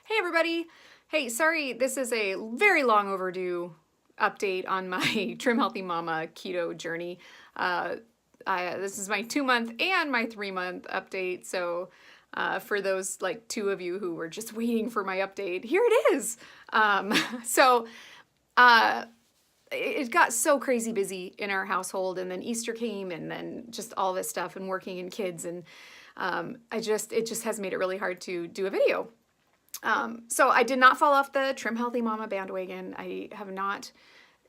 Hey everybody! Hey, sorry, this is a very long overdue update on my Trim Healthy Mama keto journey. This is my 2 month and my 3 month update, so for those like two of you who were just waiting for my update, here it is! So it got so crazy busy in our household, and then Easter came, and then just all this stuff, and working and kids, and it just has made it really hard to do a video. So I did not fall off the Trim Healthy Mama bandwagon. I have not.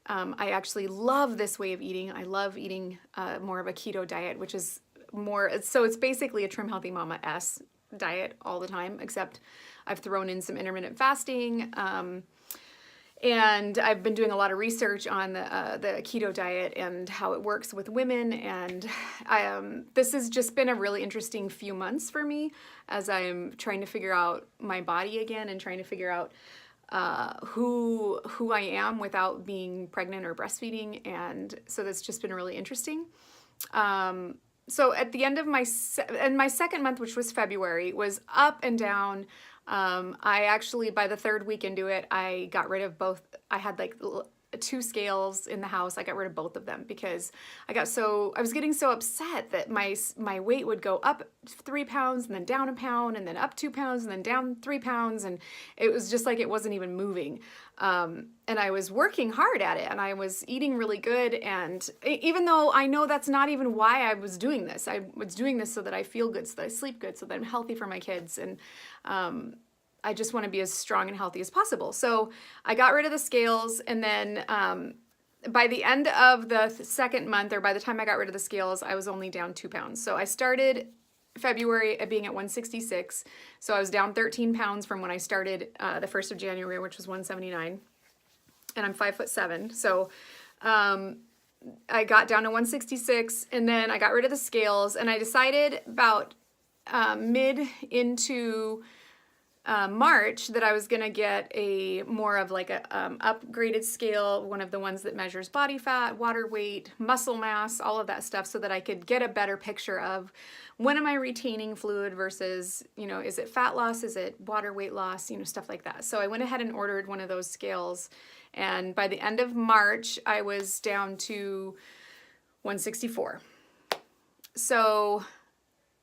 I actually love this way of eating. I love eating more of a keto diet, which is more, so it's basically a Trim Healthy Mama-esque diet all the time, except I've thrown in some intermittent fasting. And I've been doing a lot of research on the keto diet and how it works with women, and this has just been a really interesting few months for me as I'm trying to figure out my body again and trying to figure out who I am without being pregnant or breastfeeding, and so that's just been really interesting. So at the end of my second month, which was February, was up and down. I actually, by the third week into it, I got rid of both. I had like two scales in the house. I got rid of both of them because I was getting so upset that my weight would go up 3 pounds and then down a pound and then up 2 pounds and then down 3 pounds. And it was just like, it wasn't even moving. And I was working hard at it, and I was eating really good. And even though I know that's not even why I was doing this, I was doing this so that I feel good, so that I sleep good, so that I'm healthy for my kids. And, I just want to be as strong and healthy as possible. So I got rid of the scales, and then by the end of the second month, or by the time I got rid of the scales, I was only down 2 pounds. So I started February at being at 166. So I was down 13 pounds from when I started the 1st of January, which was 179. And I'm 5'7". So I got down to 166, and then I got rid of the scales, and I decided about mid into March that I was going to get a more of like a upgraded scale, one of the ones that measures body fat, water weight, muscle mass, all of that stuff, so that I could get a better picture of when am I retaining fluid versus, is it fat loss, is it water weight loss, stuff like that. So I went ahead and ordered one of those scales, and by the end of March, I was down to 164. So,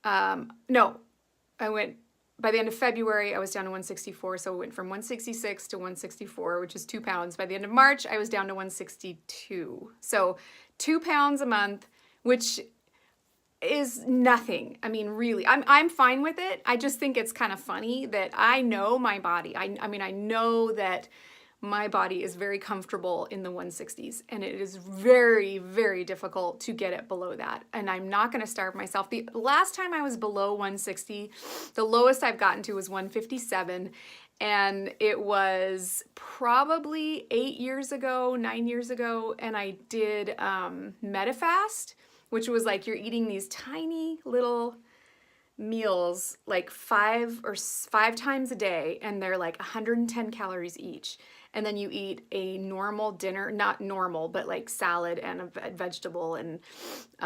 no, by the end of February, I was down to 164, so it went from 166 to 164, which is 2 pounds. By the end of March, I was down to 162. So 2 pounds a month, which is nothing. I mean, really, I'm fine with it. I just think it's kind of funny that I know my body. I mean, I know that my body is very comfortable in the 160s, and it is very, very difficult to get it below that. And I'm not going to starve myself. The last time I was below 160, the lowest I've gotten to was 157, and it was probably 9 years ago, and I did MetaFast, which was like you're eating these tiny little meals like five times a day, and they're like 110 calories each. And then you eat a normal dinner, not normal, but like salad and a vegetable and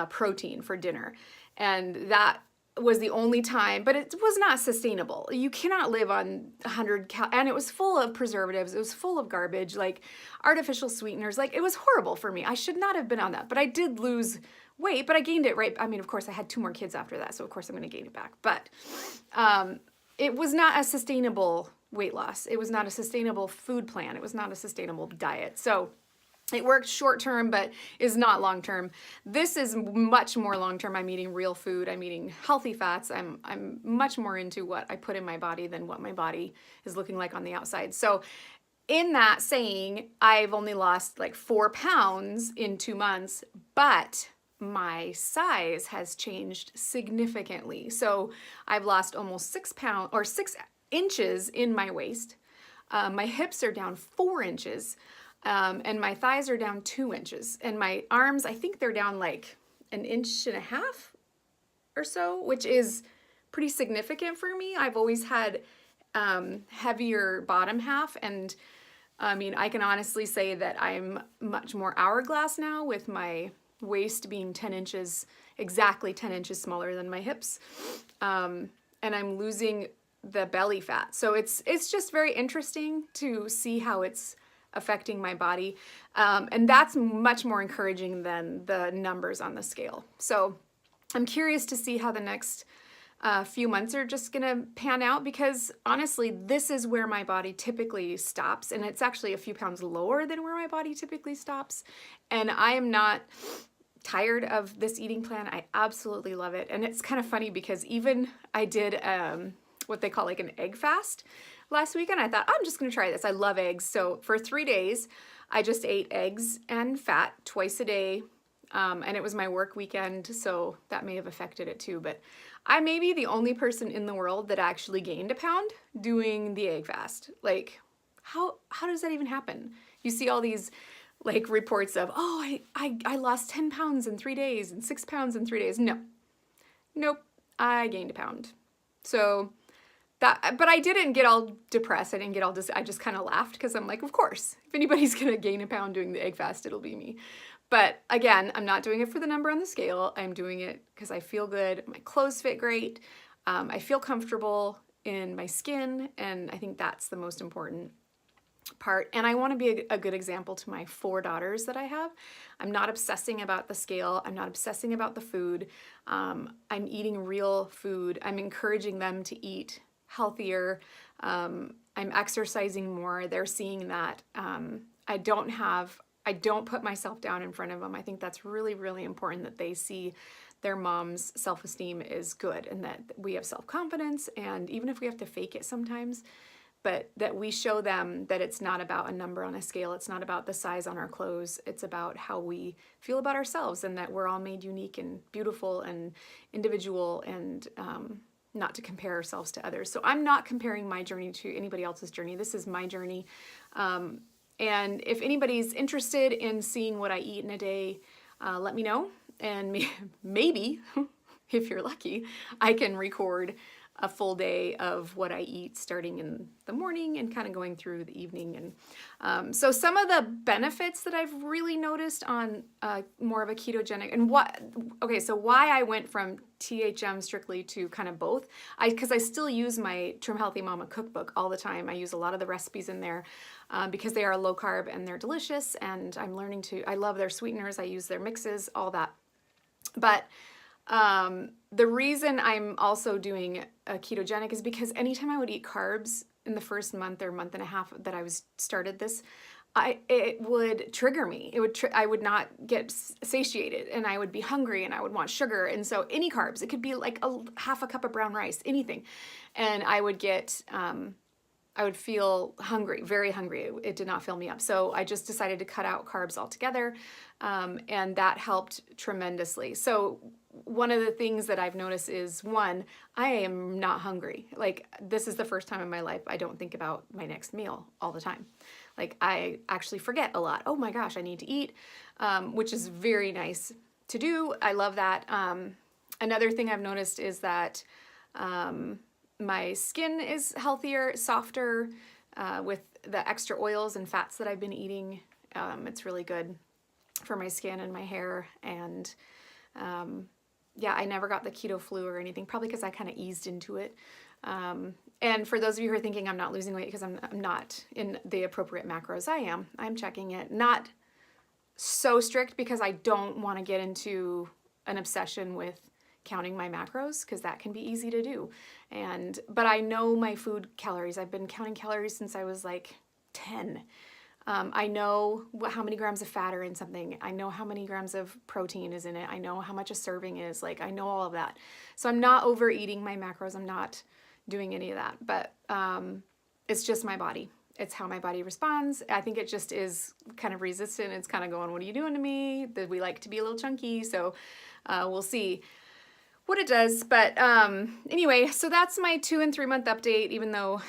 protein for dinner. And that was the only time, but it was not sustainable. You cannot live on 100 and it was full of preservatives. It was full of garbage, like artificial sweeteners. Like, it was horrible for me. I should not have been on that, but I did lose weight, but I gained it right. I mean, of course, I had 2 more kids after that, so of course I'm going to gain it back. But it was not a sustainable weight loss. It was not a sustainable food plan. It was not a sustainable diet. So it worked short term, but is not long term. This is much more long term. I'm eating real food. I'm eating healthy fats. I'm much more into what I put in my body than what my body is looking like on the outside. So in that saying, I've only lost like 4 pounds in 2 months, but my size has changed significantly. So I've lost almost 6 pounds or 6 inches in my waist. My hips are down 4 inches, and my thighs are down 2 inches. And my arms, I think they're down like 1.5 inches or so, which is pretty significant for me. I've always had heavier bottom half, and I mean, I can honestly say that I'm much more hourglass now, with my waist being 10 inches, exactly 10 inches smaller than my hips. And I'm losing the belly fat. So it's just very interesting to see how it's affecting my body. And that's much more encouraging than the numbers on the scale. So I'm curious to see how the next few months are just gonna pan out, because honestly, this is where my body typically stops, and it's actually a few pounds lower than where my body typically stops. And I am not tired of this eating plan. I absolutely love it. And it's kind of funny because even I did what they call like an egg fast last weekend. I thought, I'm just gonna try this. I love eggs. So for 3 days, I just ate eggs and fat twice a day. And it was my work weekend, so that may have affected it too. But I may be the only person in the world that actually gained a pound doing the egg fast. Like, how does that even happen? You see all these like reports of, oh, I lost 10 pounds in 3 days and 6 pounds in 3 days. No, nope, I gained a pound. So that, but I didn't get all depressed. I didn't get all I just kind of laughed because I'm like, of course, if anybody's gonna gain a pound doing the egg fast, it'll be me. But again, I'm not doing it for the number on the scale. I'm doing it because I feel good. My clothes fit great. I feel comfortable in my skin, and I think that's the most important part. And I want to be a good example to my 4 daughters that I have. I'm not obsessing about the scale. I'm not obsessing about the food. I'm eating real food. I'm encouraging them to eat healthier. I'm exercising more. They're seeing that. I don't put myself down in front of them. I think that's really, really important that they see their mom's self-esteem is good and that we have self-confidence, and even if we have to fake it sometimes, but that we show them that it's not about a number on a scale. It's not about the size on our clothes. It's about how we feel about ourselves, and that we're all made unique and beautiful and individual, and not to compare ourselves to others. So I'm not comparing my journey to anybody else's journey. This is my journey. And if anybody's interested in seeing what I eat in a day, let me know. And maybe, if you're lucky, I can record a full day of what I eat starting in the morning and kind of going through the evening. And so some of the benefits that I've really noticed on more of a ketogenic, and so why I went from THM strictly to kind of both, because I still use my Trim Healthy Mama cookbook all the time. I use a lot of the recipes in there because they are low carb and they're delicious, and I love their sweeteners. I use their mixes, all that. But the reason I'm also doing a ketogenic is because anytime I would eat carbs in the first month or month and a half that I started this, it would trigger me. I would not get satiated, and I would be hungry, and I would want sugar. And so any carbs, it could be like half a cup of brown rice, anything, and I would feel hungry, very hungry. It did not fill me up. So I just decided to cut out carbs altogether, and that helped tremendously. So one of the things that I've noticed is, one, I am not hungry. Like, this is the first time in my life I don't think about my next meal all the time. Like, I actually forget a lot. Oh my gosh, I need to eat, which is very nice to do. I love that. Another thing I've noticed is that my skin is healthier, softer, with the extra oils and fats that I've been eating. It's really good for my skin and my hair. And yeah, I never got the keto flu or anything, probably because I kind of eased into it. And for those of you who are thinking I'm not losing weight because I'm not in the appropriate macros, I'm checking it. Not so strict because I don't want to get into an obsession with counting my macros, because that can be easy to do. But I know my food calories. I've been counting calories since I was like 10. I know how many grams of fat are in something. I know how many grams of protein is in it. I know how much a serving is. Like, I know all of that. So I'm not overeating my macros. I'm not doing any of that. But it's just my body. It's how my body responds. I think it just is kind of resistant. It's kind of going, what are you doing to me? That we like to be a little chunky. So we'll see what it does. But anyway, so that's my 2 and 3 month update, even though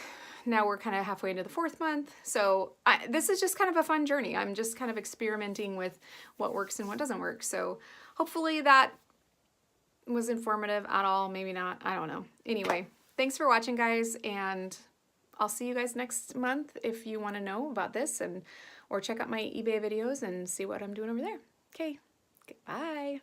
now we're kind of halfway into the 4th month. So this is just kind of a fun journey. I'm just kind of experimenting with what works and what doesn't work. So hopefully that was informative at all. Maybe not. I don't know. Anyway, thanks for watching, guys. And I'll see you guys next month if you want to know about this, or check out my eBay videos and see what I'm doing over there. Okay. Bye.